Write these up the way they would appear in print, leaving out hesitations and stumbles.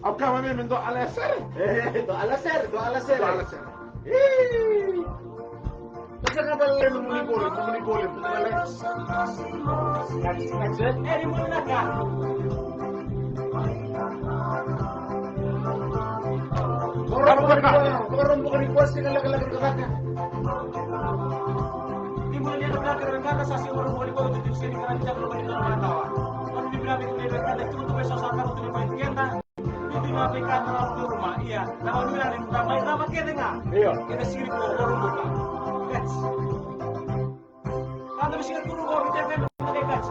Apa kami minta alaser? Do alaser. Kasi nga ba lang muli-boleh, Kajet, di muna ka. Orang bukan request ka lagi ka. Di mo niya nagkakaroon sa siya marunong ko dito sa sini karena tidak perlu kita tawa. Kalau dibilang itu dia kata itu untuk besok saat untuk main kita. Itu ngapain orang di rumah? Iya. Kalau dibilang yang main sama kita enggak? Iya. Kita sini ke orang buka. Guys. Kalau bisa guru gua bicara kan guys.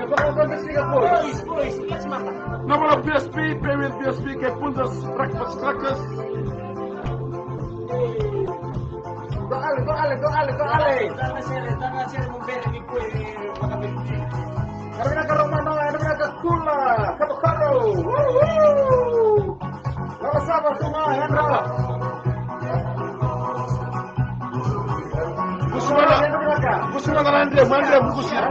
Dapat mesti ka po. Boys, let's mata. Number of PSP, pay with PSP, ke puntos, breakfast crackers. Doale. Tangan sere memberi di kue makan beli. Karena ka Romano, karena ka Kula, Karo. Sama semua, Hendra. Kusuma na Andre, bukus ya.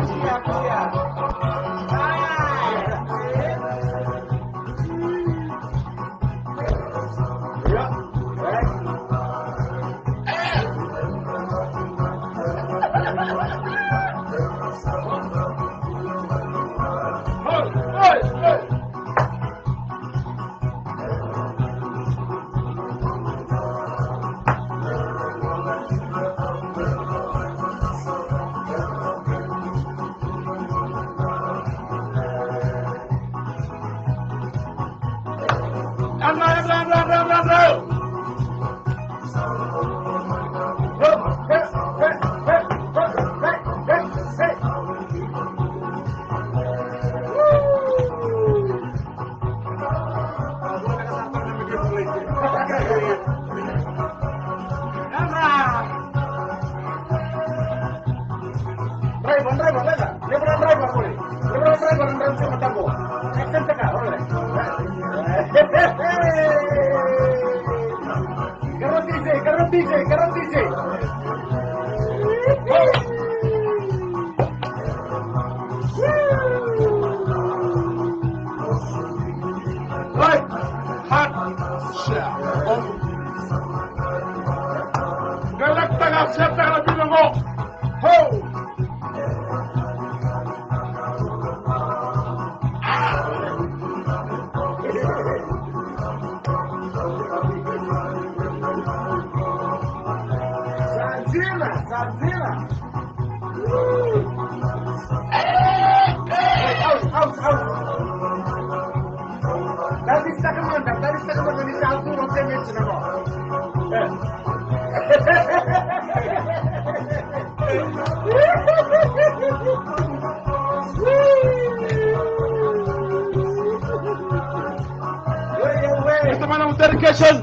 Ito man ang dedication.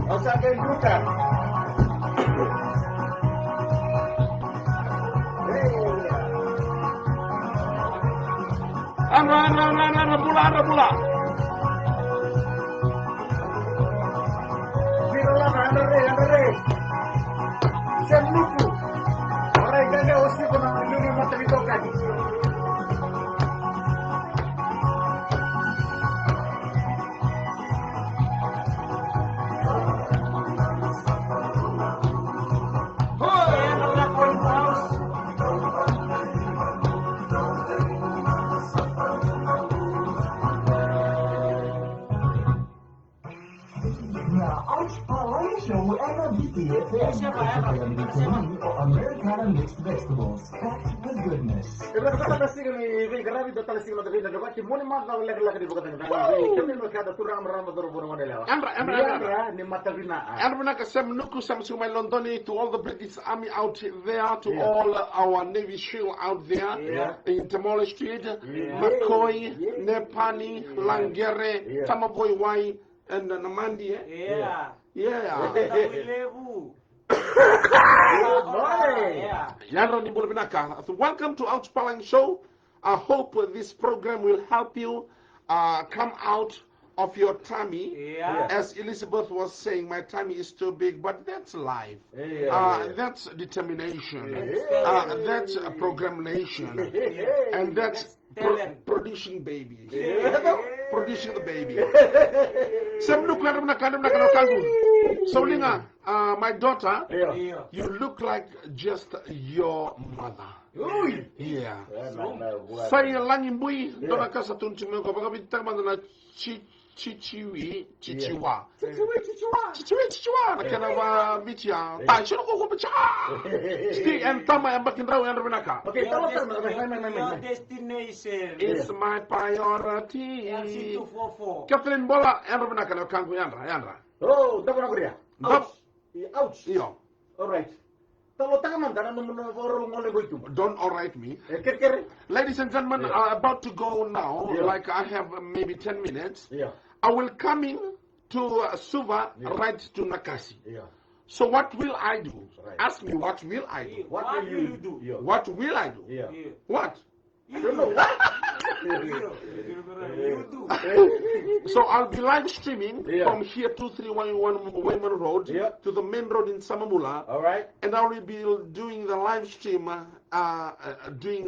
O sa akin buka. Ano, pula. Biro lang, andre. Sa lupo. Aray, ganda, osi ko na yung matalitokan. Americana mixed vegetables, packed with goodness. To all the British Army out there, to all our Navy SEAL out there, in Tamale Street, McCoy, Nepani, Langere, Tamaboy Y, and Namandi. So welcome to Outspaling Show. I hope this program will help you come out of your tummy. As Elizabeth was saying, my tummy is too big, but that's life. That's determination. That's programmation. And that's producing babies. producing the baby. So Linga, my daughter, you look like just your mother. Yeah. Saya langin bui, dona kasa tunci mengko baka bintang mana chichiwa. Nakena ba bicia. Tai sino ko bicia. Sti entama yang bakin raw yang renaka. Okay, tell us your destination. It's my priority. Yang situ fofo. Kathleen Bola yang renaka na kangu yanra. Oh, dapat aku dia. Ouch. Iyo. All right. Kalau tangan mana ngole goitu. Don't alright me. Ker. Ladies and gentlemen, I'm about to go now. Like I have maybe 10 minutes. Yeah. I will coming to Suva right to Nakasi. Yeah. So what will I do? Right. Ask me what will I do? What will you do? Yeah. What will I do? Yeah. What? I don't know what. You do. So I'll be live streaming from here 2311 Wayman Road to the main road in Samamula. All right. And I will be doing the live stream, doing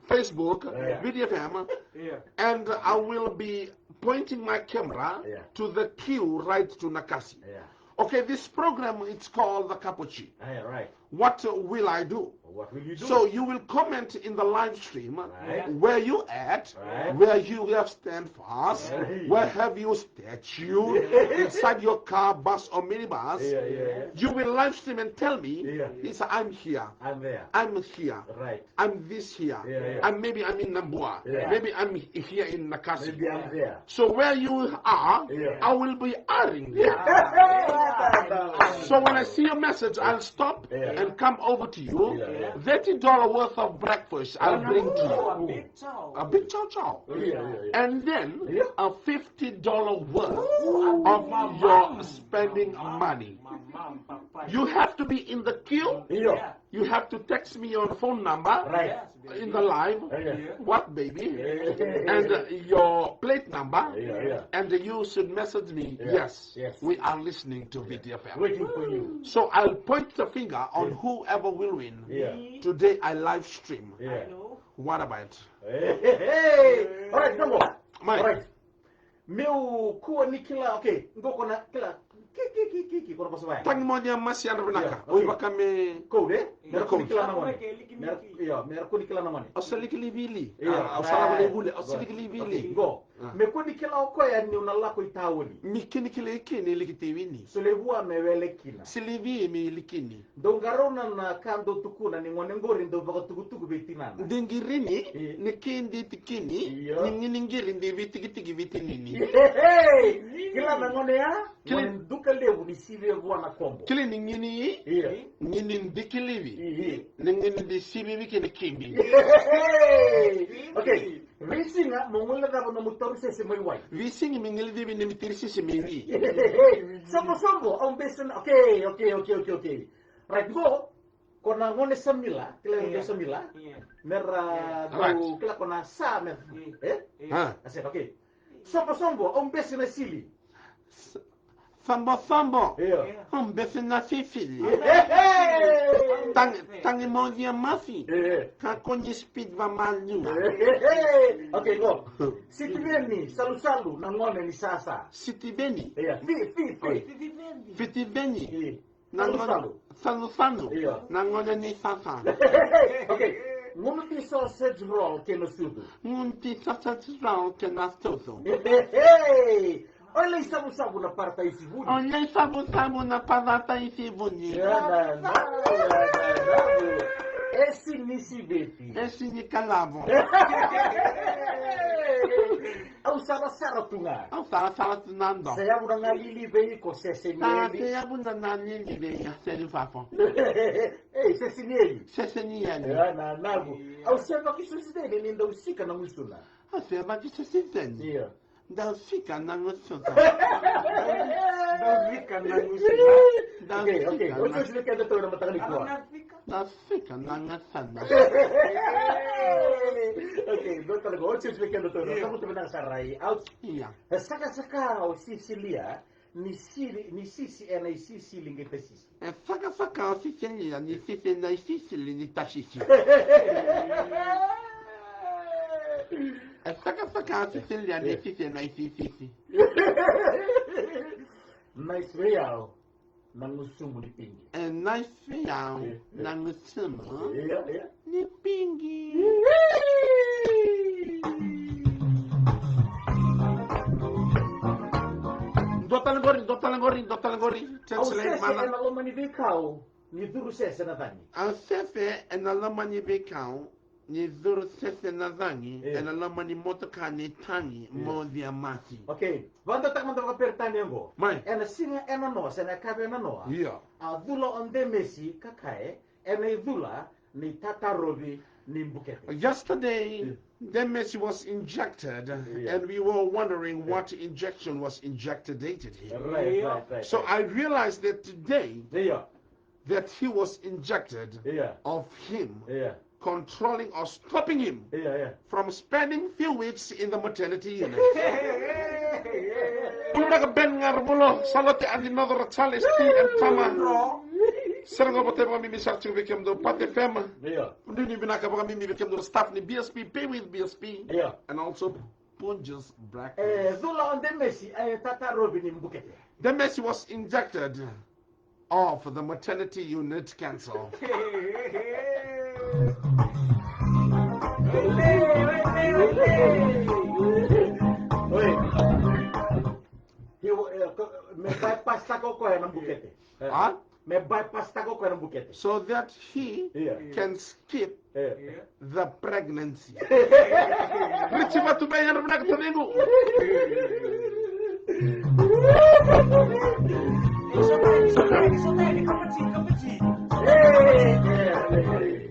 Facebook, Video FM, and I will be pointing my camera to the queue right to Nakasi. Yeah. Okay, this program, it's called the Capuchi. Yeah, right. What will I do? What will you do? So you will comment in the live stream where you at, Right. where you have stand fast, where have you statue, inside your car, bus or minibus. You will live stream and tell me, it's, I'm here, I'm there. I'm here, Right. I'm this here, maybe I'm in Nambua, maybe I'm here in Nakasi. Maybe I'm there. So where you are, I will be airing there. So when I see your message, I'll stop and come over to you. $30 worth of breakfast I'll bring to you. A big chow chow. And then a $50 worth of your spending money. You have to be in the queue. You have to text me your phone number in the live. What, baby? And your plate number. And you should message me. Yes, we are listening to VTFM. Waiting for you. So I'll point the finger on whoever will win. Today I live stream. What about? Hey. All right, number. Mike. All right. Meu kuwa ni kila, okay, ngoko na kila kiki kono pasawaya. Tangi moja masi ya renaka. Oi bakame Code, mera code. kuni kila namane. Mera kuni kila namane. Osalikili vili. Yeah. Osala vile osalikili vili. Go. Me kuni kila okoya ni unalako itawoni. Mikini kile ikini likitewini. Sulevua mewele kina. Silivi mi likini. Dongarona na kando tukuna ni ngori ndo baka tukutuku betinana. Dingirini ni kindi tikini. Ningiri ndi vitigitigi vitinini. Hey! Kila nangone ya? Kile duka levu ni sive wana kombo. Kile ningini nini ndikilivi. Ningini ndi sivi wiki ni kimbi. Okay. Visinga mongole da no motor se mai wai. Visingi mingili vi ni mitirisi se mingi. Sombo on besen. Okay. Right go. Kona ngone samila, kila samila. Mera do kila kona sa mer. Ase okay. Sombo on besen sili. Fambo. Besen na fifili. Tangi modia mafi. Ka konji speed va malu. Okay, go. Siti beni, salu na ngone ni sasa. Siti beni. Fiti beni. Salu. Na ngone ni sasa. Okay. Munti sausage roll ke no sudu. Munti sausage roll ke na sudu. Olha sabu na parta isi buni. Olha sabu na parta isi buni. Esse nisi beti. Esse ni calavo. Au sara tunga. Au sara tunando. Saya budak ngalili bei ko sesenieli. Saya budak ngalili bei ya serifafo. Sesenieli. Sesenieli. Na nago. Au sema kisuside ni ndo usika na musuna. Sema kisuside. Iya. Da fica na musuna. Okay. Ocho sila kaya to na matangani ko. Da fica na musuna. Okay, do talaga ocho sila kaya to. Kamu tu benang sarai. Out. Iya. Saka o Sicilia ni sisi ena sisi lingete sisi. Saka o Sicilia ni sisi na sisi ni tashisi. Faka, Sicilian, Sicilian. Nice real. Nangusumu ni pingi. And nice real, Nangusumu. Yeah. Ni pingi. Dotalangori. Translate mana? Ang alaman ni Bikau, ni duru sese na tani. Ang sese, ang alaman ni Bikau, ni duru sese na tani, ang alaman ni motoka ni tani, mo diamati. Okay, wanda tak mantra pertani ngo. Mai. Ena singa ena no, sena kabe ena no. Yeah. Adula onde Messi kakae, ena idula ni tatarobi ni mbukete. Yesterday, Messi was injected, and we were wondering what injection was injected here. Right. So I realized that today, that he was injected of him, controlling or stopping him from spending few weeks in the maternity unit. Serang bote mga mimi searching victim do pate fema. Ndini binaka mga mimi victim do staff ni BSP, pay with BSP. And also Punja's black. Zula on the Messi, Tata Robin in Bukete. The Messi was injected off the maternity unit cancel. Me bypass tako ko ng Bukete. Me bypass tako ko ng Bukete. So that he can skip the pregnancy. Richiva tu bayan rumah ketelingu.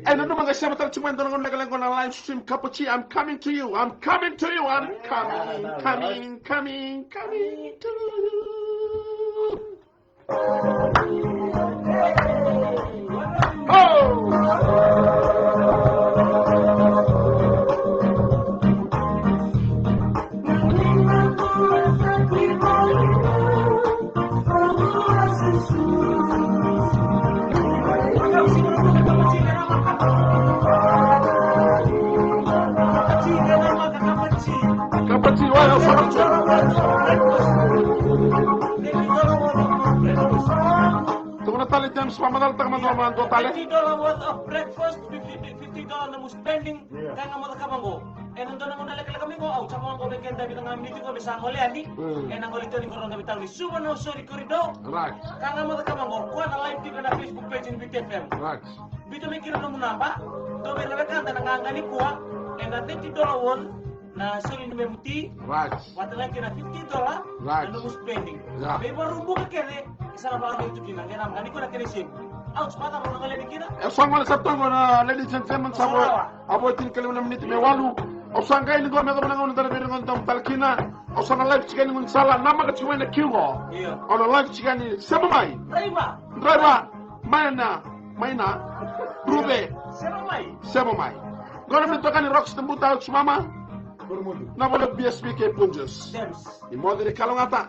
And ano mga siya matal cuma doon nagalang ko na live stream kapuchi. I'm coming to you. I'm coming to you. I'm coming to you. $50 worth of breakfast, $50 na mo spending, kaya nga mo nakamango. Eh nandun ako nalagala kami ko, sa mga kumikend dami ng mga meeting ko, may sangoli ati. Eh nang ulit ni korong kami tao ni Suman o Sorry Corridor. Right. Kaya nga mo nakamango, kuha na live TV na Facebook page ni BTFM. Right. Bito may kinanong mo namba, do may nalaganda na ngangani kuha, and na $50 worth na sorry ni Memuti. Right. Wata lang kina $50 right. na mo spending. Yeah. May barumbo ka kere, isa na pala ito kinang, kaya naman ko na kinisim. Ouch, mata mo nang alin kina. Sangwala sa tongo na ladies and gentlemen sabo abotin kalim na minute me walu. O sangay ni go me go nang dara be ngon tam talkina. O sana live chigani ngon sala nama ka chuma na kiwo. Iya. O live chigani Sema mai. Driver. Maina. Rube. Sema mai. Gora mi tokani rocks tembuta mama. Na wala BSP ke punjus. Imo dire kalongata.